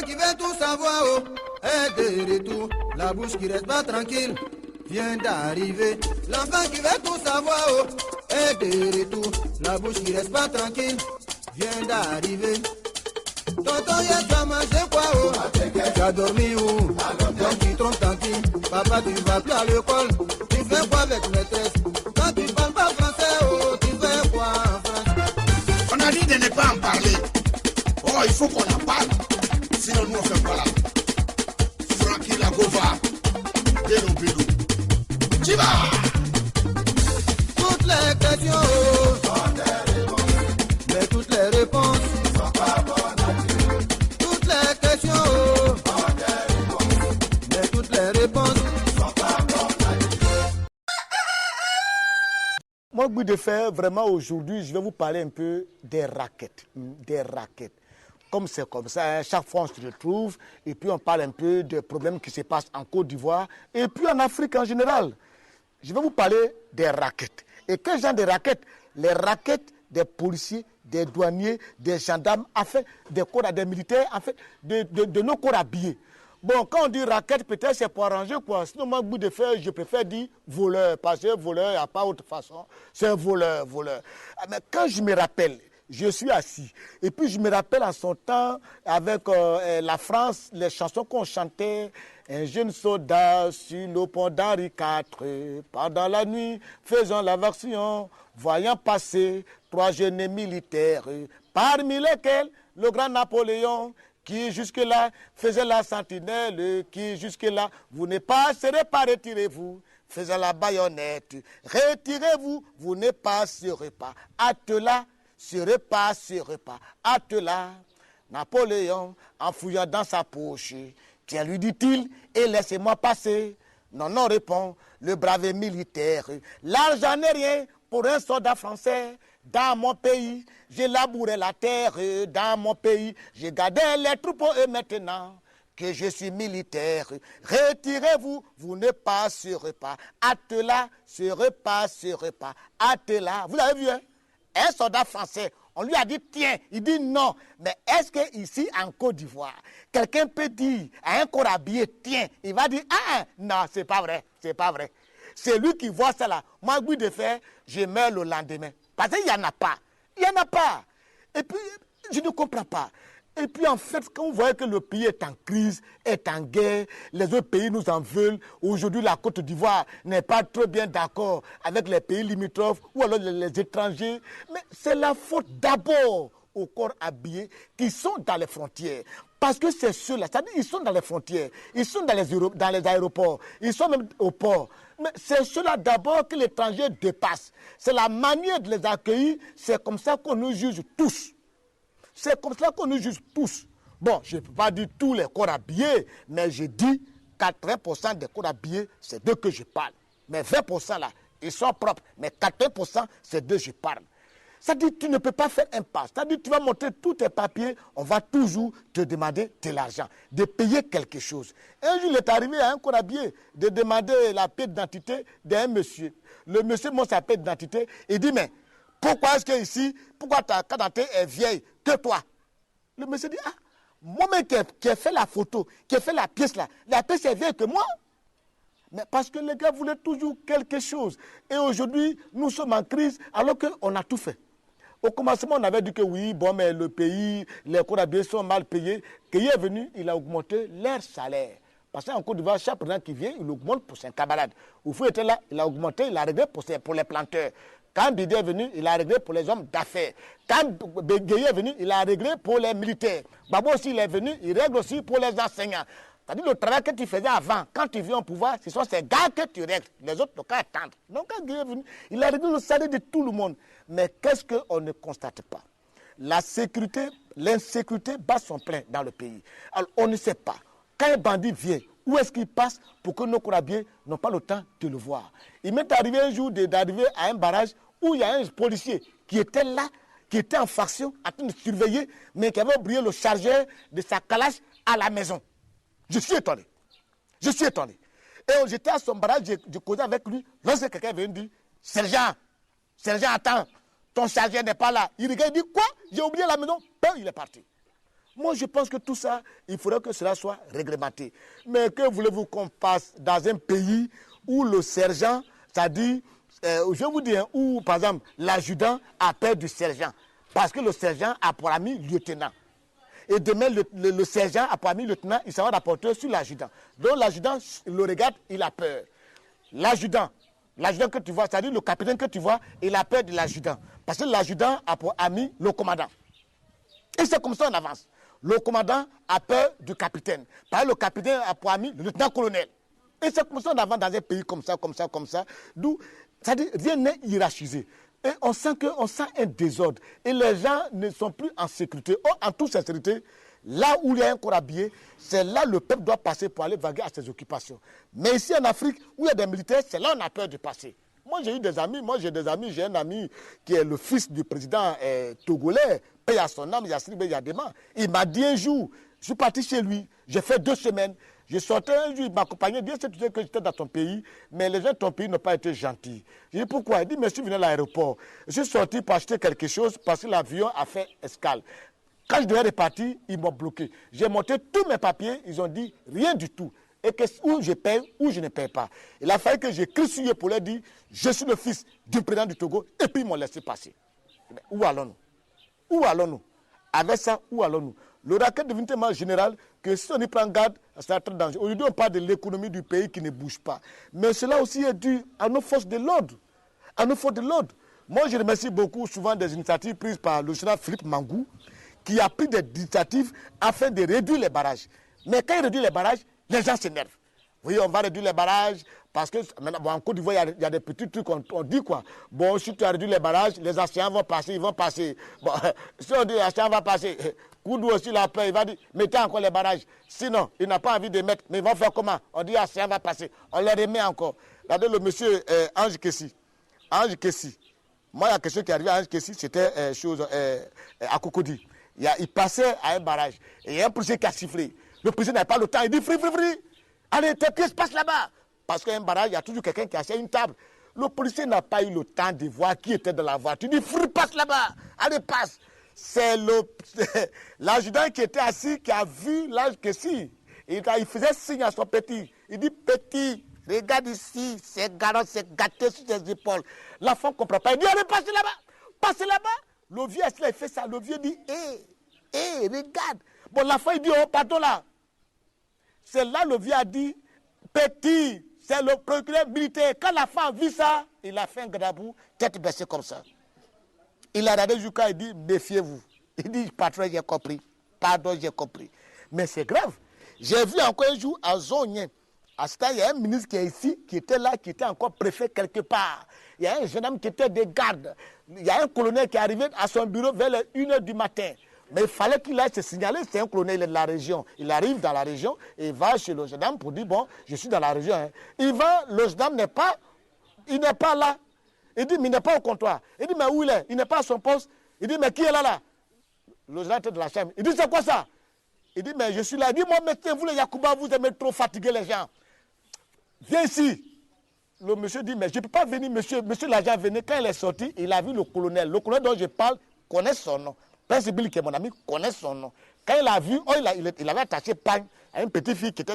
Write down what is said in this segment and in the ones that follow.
qui veut tout savoir, oh, est de retour. La bouche qui reste pas tranquille vient d'arriver. L'enfant qui veut tout savoir, oh, est de retour. La bouche qui reste pas tranquille vient d'arriver. Tonton, hier tu as mangé quoi, oh? Tu as dormi où? Donc tu trompes tanti. Papa, tu vas plus à l'école. Tu fais quoi avec maîtresse? Quand tu parles pas français, oh, tu fais quoi en France? On a dit de ne pas en parler. Oh, il faut qu'on en parle. Sinon, nous, on fait quoi là? Francky Lagova, Deno Bidou. Tu vas! Toutes les questions, oh, mais toutes les réponses sont pas bonnes. Toutes les questions, oh, mais toutes les réponses sont pas bonnes. Moi, goût de faire, vraiment aujourd'hui, je vais vous parler un peu des raquettes. Des raquettes. Comme c'est comme ça, hein, chaque fois on se retrouve et puis on parle un peu des problèmes qui se passent en Côte d'Ivoire et puis en Afrique en général. Je vais vous parler des raquettes. Et quel genre de raquettes? Les raquettes des policiers, des douaniers, des gendarmes, en fait, des corps, des militaires, en fait, de nos corps habillés. Bon, quand on dit raquette, peut-être c'est pour arranger quoi. Sinon, moi, goût de faire, je préfère dire voleur, parce que voleur, il n'y a pas autre façon. C'est un voleur, voleur. Mais quand je me rappelle, je suis assis. Et puis je me rappelle en son temps, avec la France, les chansons qu'on chantait. Un jeune soldat sur le pont d'Henri IV, pendant la nuit, faisant la version, voyant passer 3 jeunes militaires, parmi lesquels le grand Napoléon, qui jusque-là faisait la sentinelle, qui jusque-là, vous ne passerez pas, retirez-vous, faisant la baïonnette, retirez-vous, vous ne passerez pas, attelà, serait pas, attelà. Napoléon, en fouillant dans sa poche, tiens, lui dit-il, et laissez-moi passer. Non, non, répond le brave militaire. L'argent n'est rien pour un soldat français. Dans mon pays, j'ai labouré la terre. Dans mon pays, j'ai gardé les troupeaux. Et maintenant que je suis militaire, retirez-vous, vous ne passerez pas. Attelà, passerez pas. Attelà, vous l'avez vu, hein? Un soldat français, on lui a dit tiens, il dit non. Mais est-ce qu'ici en Côte d'Ivoire, quelqu'un peut dire à un corps habillé tiens, il va dire ah non, c'est pas vrai, c'est pas vrai. C'est lui qui voit ça là. Moi, goût de faire, je meurs le lendemain. Parce qu'il n'y en a pas. Il n'y en a pas. Et puis, je ne comprends pas. Et puis en fait, quand on voit que le pays est en crise, est en guerre, les autres pays nous en veulent. Aujourd'hui, la Côte d'Ivoire n'est pas trop bien d'accord avec les pays limitrophes ou alors les étrangers. Mais c'est la faute d'abord aux corps habillés qui sont dans les frontières. Parce que c'est ceux-là, c'est-à-dire ils sont dans les frontières, ils sont dans les aéroports, ils sont même au port. Mais c'est ceux-là d'abord que l'étranger dépasse. C'est la manière de les accueillir, c'est comme ça qu'on nous juge tous. C'est comme ça qu'on nous juge tous. Bon, je ne peux pas dire tous les corps habillés, mais je dis 80% des corps habillés, c'est d'eux que je parle. Mais 20% là, ils sont propres. Mais 80%, c'est d'eux que je parle. C'est-à-dire que tu ne peux pas faire un pas. C'est-à-dire que tu vas montrer tous tes papiers, on va toujours te demander de l'argent, de payer quelque chose. Un jour, il est arrivé à un corps habillé de demander la pièce d'identité d'un monsieur. Le monsieur montre sa pièce d'identité et dit, mais pourquoi est-ce que ici, pourquoi ta carte d'identité est vieille que toi? Le monsieur dit, ah, moi-même qui ai fait la photo, qui ai fait la pièce là, la pièce est vieille que moi. Mais parce que les gars voulaient toujours quelque chose. Et aujourd'hui, nous sommes en crise alors qu'on a tout fait. Au commencement, on avait dit que oui, bon, mais le pays, les corps habillés sont mal payés. Qu'il est venu, il a augmenté leur salaire. Parce qu'en Côte d'Ivoire, chaque président qui vient, il augmente pour ses camarades. Oufou était là, il a augmenté, il a réglé pour les planteurs. Quand Didier est venu, il a réglé pour les hommes d'affaires. Quand Gueye est venu, il a réglé pour les militaires. Babo aussi, il est venu, il règle aussi pour les enseignants. C'est-à-dire le travail que tu faisais avant, quand tu viens au pouvoir, ce sont ces gars que tu règles. Les autres, ne qu'à attendre. Donc quand Gueye est venu, il a réglé le salaire de tout le monde. Mais qu'est-ce qu'on ne constate pas? La sécurité, l'insécurité bat son plein dans le pays. Alors on ne sait pas. Quand un bandit vient, où est-ce qu'il passe pour que nos courabiers n'ont pas le temps de le voir? Il m'est arrivé un jour d'arriver à un barrage où il y a un policier qui était là, qui était en faction, en train de surveiller, mais qui avait oublié le chargeur de sa calache à la maison. Je suis étonné. Je suis étonné. Et j'étais à son barrage, je causais avec lui, lorsque quelqu'un vient dire, Sergent, attends, ton chargeur n'est pas là. Il regarde, il dit, quoi? J'ai oublié la maison. Ben, il est parti. Moi, je pense que tout ça, il faudrait que cela soit réglementé. Mais que voulez-vous qu'on fasse dans un pays où le sergent, c'est-à-dire, je vous dis, où, par exemple, l'adjudant a peur du sergent, parce que le sergent a pour ami lieutenant. Et demain, le sergent a pour ami lieutenant, il s'en va rapporter sur l'adjudant. Donc l'adjudant le regarde, il a peur. L'adjudant que tu vois, c'est-à-dire le capitaine que tu vois, il a peur de l'adjudant. Parce que l'adjudant a pour ami le commandant. Et c'est comme ça qu'on avance. Le commandant a peur du capitaine. Parce que le capitaine a pour ami le lieutenant-colonel. Et c'est comme ça qu'on avance dans un pays comme ça. D'où, c'est-à-dire, rien n'est hiérarchisé. Et on sent un désordre. Et les gens ne sont plus en sécurité. Or, en toute sincérité, là où il y a un corps habillé, c'est là le peuple doit passer pour aller vaguer à ses occupations. Mais ici en Afrique, où il y a des militaires, c'est là où on a peur de passer. Moi, j'ai un ami qui est le fils du président togolais, paye à son âme, Yassine Yadema. Il m'a dit un jour, je suis parti chez lui, j'ai fait 2 semaines, je sortais un jour, il m'accompagnait, il dit, tu sais que j'étais dans ton pays, mais les gens de ton pays n'ont pas été gentils. J'ai dit, pourquoi? Il dit, mais je suis venu à l'aéroport, je suis sorti pour acheter quelque chose parce que l'avion a fait escale. Quand je devais repartir, ils m'ont bloqué. J'ai monté tous mes papiers, ils ont dit rien du tout. Et que ou je paye ou je ne paye pas. Il a fallu que j'écris sur eux pour leur dire, je suis le fils du président du Togo, et puis ils m'ont laissé passer. Mais où allons-nous? Où allons-nous? Avec ça, où allons-nous? Le racket devient tellement général que si on y prend garde, c'est très dangereux. Aujourd'hui, on parle de l'économie du pays qui ne bouge pas. Mais cela aussi est dû à nos forces de l'ordre. À nos forces de l'ordre. Moi, je remercie beaucoup souvent des initiatives prises par le général Philippe Mangou, qui a pris des initiatives afin de réduire les barrages. Mais quand il réduit les barrages, les gens s'énervent. Oui, on va réduire les barrages parce que bon, en Côte d'Ivoire, il y a des petits trucs, on dit quoi. Bon, si tu as réduit les barrages, les anciens vont passer, ils vont passer. Bon, si on dit les anciens vont passer, Koudou aussi la peur, il va dire, mettez encore les barrages. Sinon, il n'a pas envie de mettre, mais ils vont faire comment? On dit anciens va passer, on les remet encore. Regardez le monsieur Ange Kessi. Ange Kessi. Moi, il y a quelque chose qui est arrivé à Ange Kessi, c'était à Cocody. Il passait à un barrage et il y a un policier qui a sifflé. Le policier n'avait pas le temps, il dit free. Allez, tes pièces passent là-bas. Parce qu'à un barrage, il y a toujours quelqu'un qui a assis à une table. Le policier n'a pas eu le temps de voir qui était dans la voiture. Il dit free, passe là-bas. Allez, passe. C'est l'adjudant qui était assis qui a vu l'Ange Kessi. Il faisait signe à son petit. Il dit petit, regarde ici, c'est garant, c'est gâté sur ses épaules. L'enfant ne comprend pas. Il dit allez, passez là-bas. Passez là-bas. Le vieux, il fait ça. Le vieux dit, hé, regarde. Bon, l'enfant, il dit, oh, pardon là. C'est là le vieux a dit, petit, c'est le procureur militaire. Quand l'enfant a vu ça, il a fait un grabou, tête baissée comme ça. Il a regardé jusqu'à, il dit, méfiez-vous. Il dit, patron, j'ai compris. Pardon, j'ai compris. Mais c'est grave. J'ai vu encore un jour à Zonien. À ce temps, il y a un ministre qui est ici, qui était là, qui était encore préfet quelque part. Il y a un jeune homme qui était de garde. Il y a un colonel qui est arrivé à son bureau vers les 1h du matin. Mais il fallait qu'il aille se signaler, c'est un colonel de la région. Il arrive dans la région et va chez le jeune homme pour dire, bon, je suis dans la région. Hein. Il va, le jeune homme n'est pas là. Il dit, mais il n'est pas au comptoir. Il dit, mais où il est? Il n'est pas à son poste. Il dit, mais qui est là? Le jeune homme était de la chambre. Il dit, c'est quoi ça? Il dit, mais je suis là. Il dit, moi, mettez-vous les Yacouba, vous aimez trop fatiguer les gens. Viens ici. Le monsieur dit, mais je ne peux pas venir, monsieur l'agent venait. Quand il est sorti, il a vu le colonel. Le colonel dont je parle connaît son nom. Prince Bill, qui est mon ami, connaît son nom. Quand il a vu, il avait attaché pagne à une petite fille qui était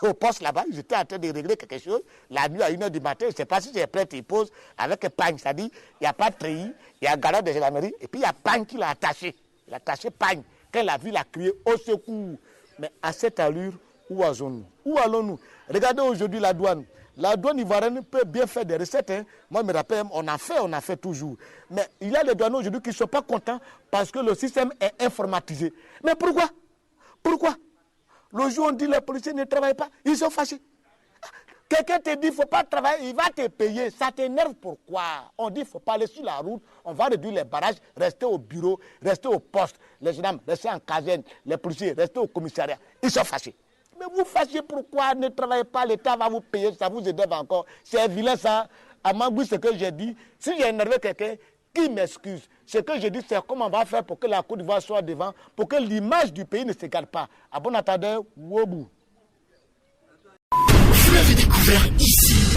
au poste là-bas. Ils étaient en train de régler quelque chose. La nuit à 1h du matin, je ne sais pas si c'est prêt, il pose avec un pagne. C'est-à-dire, il n'y a pas de treillis, il y a un garde de gendarmerie, et puis il y a pagne qui l'a attaché. Il a attaché pagne. Quand il a vu, il a crié au secours. Mais à cette allure, où allons-nous? Où allons-nous? Regardez aujourd'hui la douane. La douane ivoirienne peut bien faire des recettes. Hein. Moi, je me rappelle, on a fait toujours. Mais il y a les douaniers aujourd'hui qui ne sont pas contents parce que le système est informatisé. Mais pourquoi? Le jour où on dit que les policiers ne travaillent pas, ils sont fâchés. Quelqu'un te dit qu'il ne faut pas travailler, il va te payer. Ça t'énerve pourquoi? On dit qu'il ne faut pas aller sur la route, on va réduire les barrages, rester au bureau, rester au poste. Les gendarmes, rester en caserne, les policiers, rester au commissariat. Ils sont fâchés. Mais vous fâchez pourquoi? Ne travaillez pas, l'État va vous payer, ça vous aide encore. C'est vilain ça. À Mangou, ce que j'ai dit, si j'ai énervé quelqu'un, qui m'excuse? Ce que j'ai dit, c'est comment on va faire pour que la Côte d'Ivoire soit devant, pour que l'image du pays ne s'égale pas. À bon entendeur, Wobou. Vous l'avez découvert ici.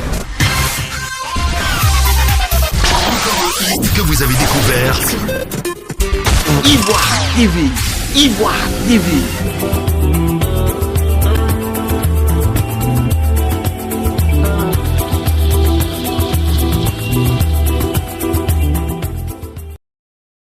Encore un hit que vous avez découvert. Ivoire TV. Ivoire TV.